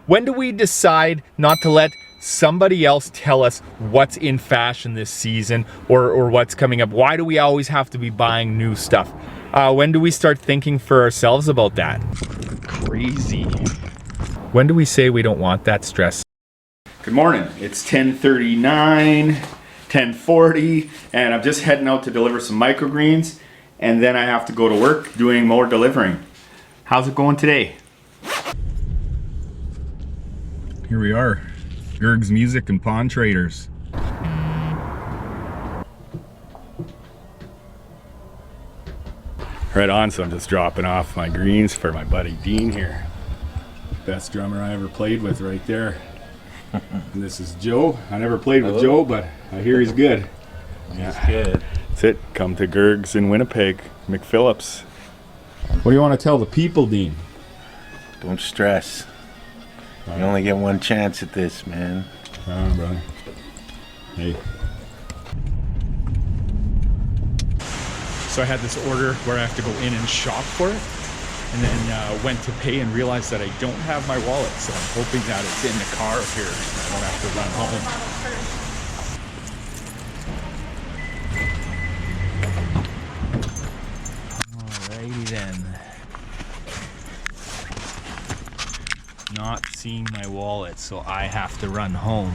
When do we decide not to let somebody else tell us what's in fashion this season or what's coming up? Why do we always have to be buying new stuff? When do we start thinking for ourselves about that? Crazy. When do we say we don't want that stress? Good morning. It's 10:39, 10:40, and I'm just heading out to deliver some microgreens, and then I have to go to work doing more delivering. How's it going today? Here we are, Gerg's Music and Pawn Traders. Right on, so I'm just dropping off my greens for my buddy Dean here. Best drummer I ever played with right there. And this is Joe. I never played with Joe, but I hear he's good. He's good. That's it. Come to Gerg's in Winnipeg, McPhillips. What do you want to tell the people, Dean? Don't stress. You only get one chance at this, man. Brother. Hey. So I had this order where I have to go in and shop for it, and then went to pay and realized that I don't have my wallet, so I'm hoping that it's in the car here. I don't have to run home. Alrighty then. Not seeing my wallet, so I have to run home.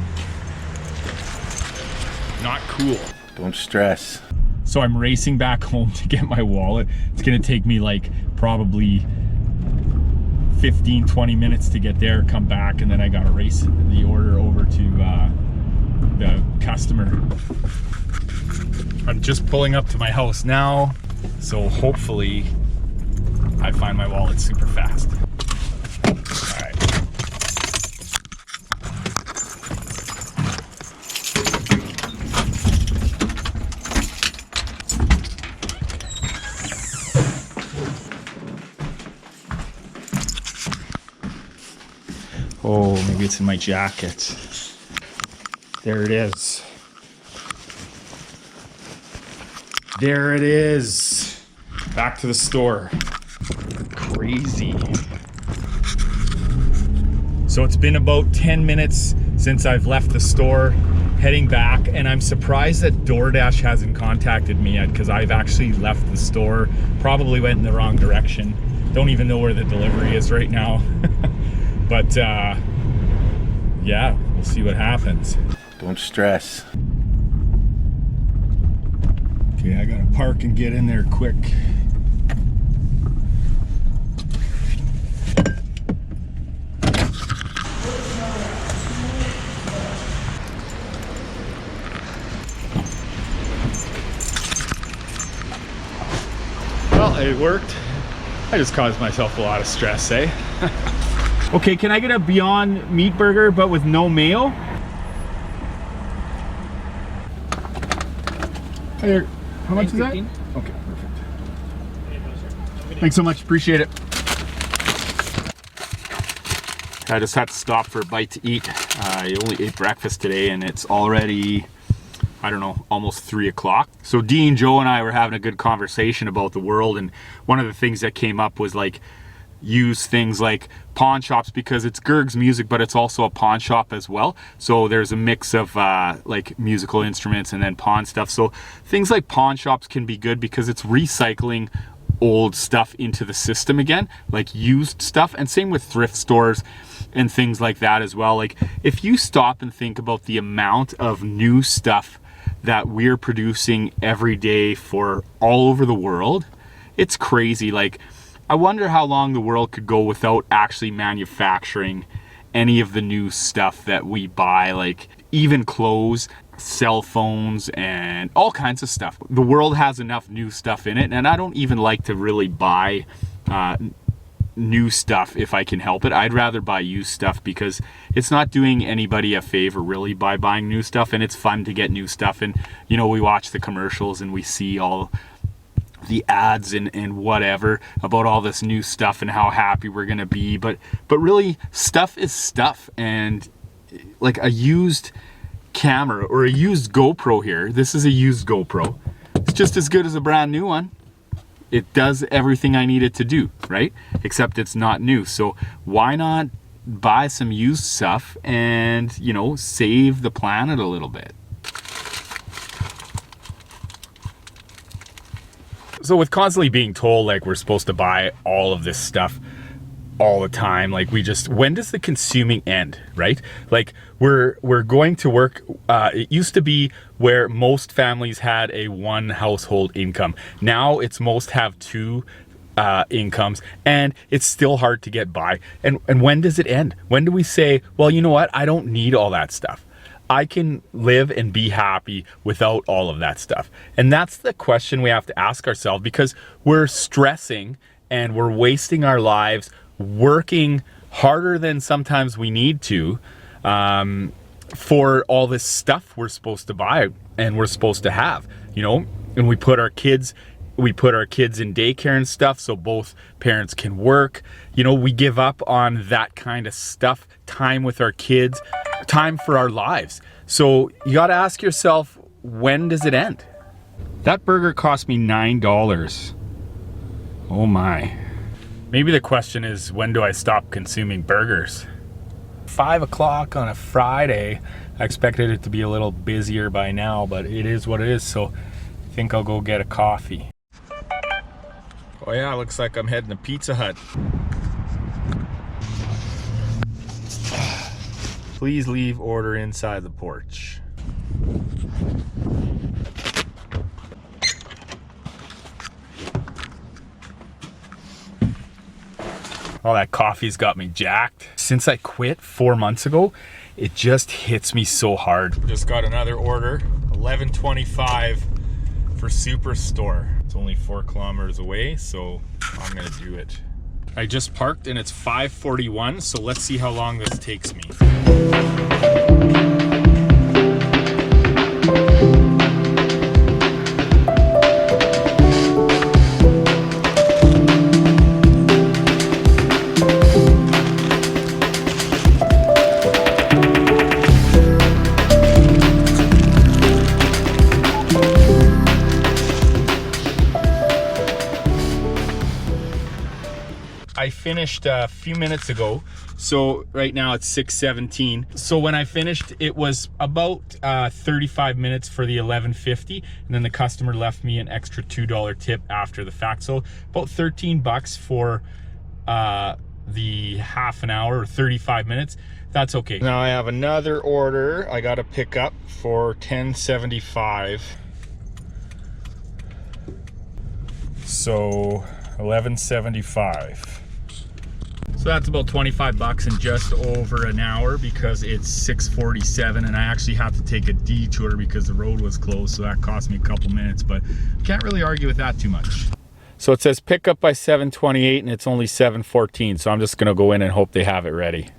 Not cool. Don't stress. So I'm racing back home to get my wallet. It's gonna take me like probably 15-20 minutes to get there, come back, and then I gotta race the order over to the customer. I'm just pulling up to my house now, so hopefully I find my wallet super fast. Oh, maybe it's in my jacket. There it is. There it is. Back to the store. Crazy. So it's been about 10 minutes since I've left the store, heading back, and I'm surprised that Doordash hasn't contacted me yet, because I've actually left the store, probably went in the wrong direction. Don't even know where the delivery is right now. But yeah, we'll see what happens. Don't stress. Okay, I gotta park and get in there quick. Well, it worked. I just caused myself a lot of stress, eh? Okay, can I get a Beyond Meat Burger but with no mayo? Hey there. How much is that? Okay, perfect. Thanks so much, appreciate it. I just had to stop for a bite to eat. I only ate breakfast today and it's already, I don't know, almost 3 o'clock. So Dean, Joe, and I were having a good conversation about the world, and one of the things that came up was like, use things like pawn shops, because it's Gerg's Music, but it's also a pawn shop as well. So there's a mix of like musical instruments and then pawn stuff. So things like pawn shops can be good because it's recycling old stuff into the system again, like used stuff, and same with thrift stores and things like that as well. Like if you stop and think about the amount of new stuff that we're producing every day for all over the world, it's crazy. Like I wonder how long the world could go without actually manufacturing any of the new stuff that we buy, like even clothes, cell phones, and all kinds of stuff. The world has enough new stuff in it, and I don't even like to really buy new stuff if I can help it. I'd rather buy used stuff because it's not doing anybody a favor really by buying new stuff, and it's fun to get new stuff. And you know, we watch the commercials and we see all the ads and whatever about all this new stuff and how happy we're gonna be, but really stuff is stuff. And like a used camera or a used GoPro here, this is a used GoPro, it's just as good as a brand new one. It does everything I need it to do, right? Except it's not new. So why not buy some used stuff and, you know, save the planet a little bit. So with constantly being told like we're supposed to buy all of this stuff all the time, like when does the consuming end, right? Like we're going to work, it used to be where most families had a one household income. Now it's most have two incomes, and it's still hard to get by. And when does it end? When do we say, well, you know what, I don't need all that stuff, I can live and be happy without all of that stuff? And that's the question we have to ask ourselves, because we're stressing and we're wasting our lives working harder than sometimes we need to for all this stuff we're supposed to buy and we're supposed to have, you know. And we put our kids in daycare and stuff so both parents can work. You know, we give up on that kind of stuff, time with our kids, time for our lives. So you got to ask yourself, when does it end? That burger cost me $9. Oh my. Maybe the question is, when do I stop consuming burgers? 5 o'clock on a Friday. I expected it to be a little busier by now, but it is what it is. So I think I'll go get a coffee. Oh yeah, looks like I'm heading to Pizza Hut. Please leave order inside the porch. Oh, that coffee's got me jacked. Since I quit 4 months ago, it just hits me so hard. Just got another order, $11.25 for Superstore. It's only 4 kilometers away, so I'm gonna do it. I just parked and it's 5:41, so let's see how long this takes me. I finished a few minutes ago, so right now it's 6:17. So when I finished, it was about 35 minutes for the $11.50, and then the customer left me an extra $2 tip after the fact. So about 13 bucks for the half an hour or 35 minutes. That's okay. Now I have another order I got to pick up for $10.75. So $11.75. So that's about 25 bucks in just over an hour, because it's 6:47 and I actually have to take a detour because the road was closed, so that cost me a couple minutes, but can't really argue with that too much. So it says pick up by 7:28 and it's only 7:14, so I'm just gonna go in and hope they have it ready.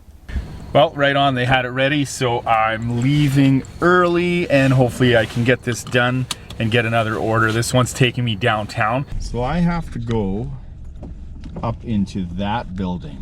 Well, right on, they had it ready, so I'm leaving early and hopefully I can get this done and get another order. This one's taking me downtown, so I have to go up into that building.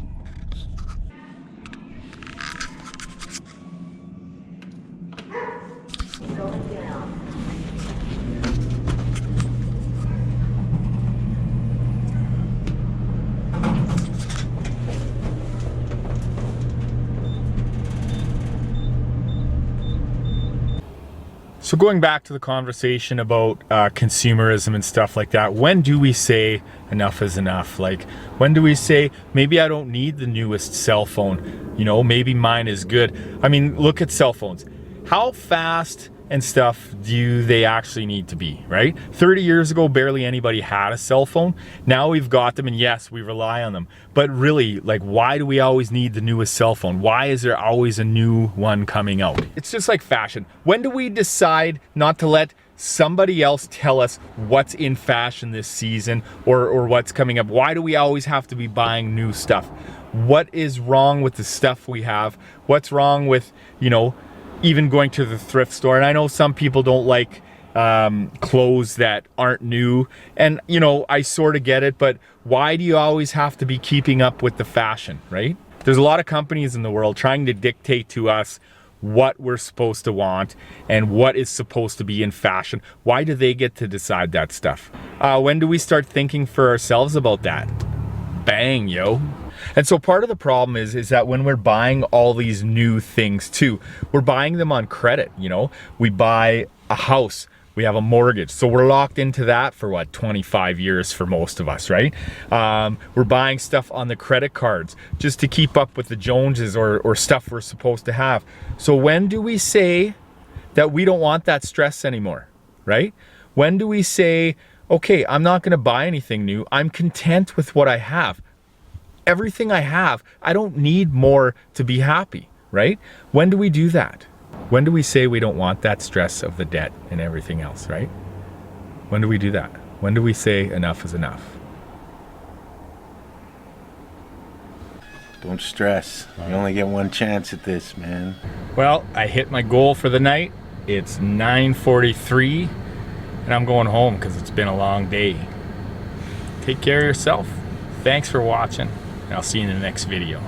So going back to the conversation about consumerism and stuff like that, when do we say enough is enough? Like, when do we say, maybe I don't need the newest cell phone, you know, maybe mine is good. I mean, look at cell phones. How fast and stuff do they actually need to be, right? 30 years ago, barely anybody had a cell phone. Now we've got them, and yes, we rely on them. But really, like, why do we always need the newest cell phone? Why is there always a new one coming out? It's just like fashion. When do we decide not to let somebody else tell us what's in fashion this season or what's coming up? Why do we always have to be buying new stuff? What is wrong with the stuff we have? What's wrong with, you know, even going to the thrift store? And I know some people don't like clothes that aren't new, and you know, I sort of get it, but why do you always have to be keeping up with the fashion, right? There's a lot of companies in the world trying to dictate to us what we're supposed to want and what is supposed to be in fashion. Why do they get to decide that stuff? When do we start thinking for ourselves about that? Bang, yo. And so part of the problem is that when we're buying all these new things too, we're buying them on credit, you know? We buy a house, we have a mortgage, so we're locked into that for what, 25 years for most of us, right? We're buying stuff on the credit cards just to keep up with the Joneses or stuff we're supposed to have. So when do we say that we don't want that stress anymore, right? When do we say, okay, I'm not gonna buy anything new, I'm content with what I have. Everything I have, I don't need more to be happy, right? When do we do that? When do we say we don't want that stress of the debt and everything else, right? When do we do that? When do we say enough is enough? Don't stress. You only get one chance at this, man. Well, I hit my goal for the night. It's 9:43 and I'm going home because it's been a long day. Take care of yourself. Thanks for watching, and I'll see you in the next video.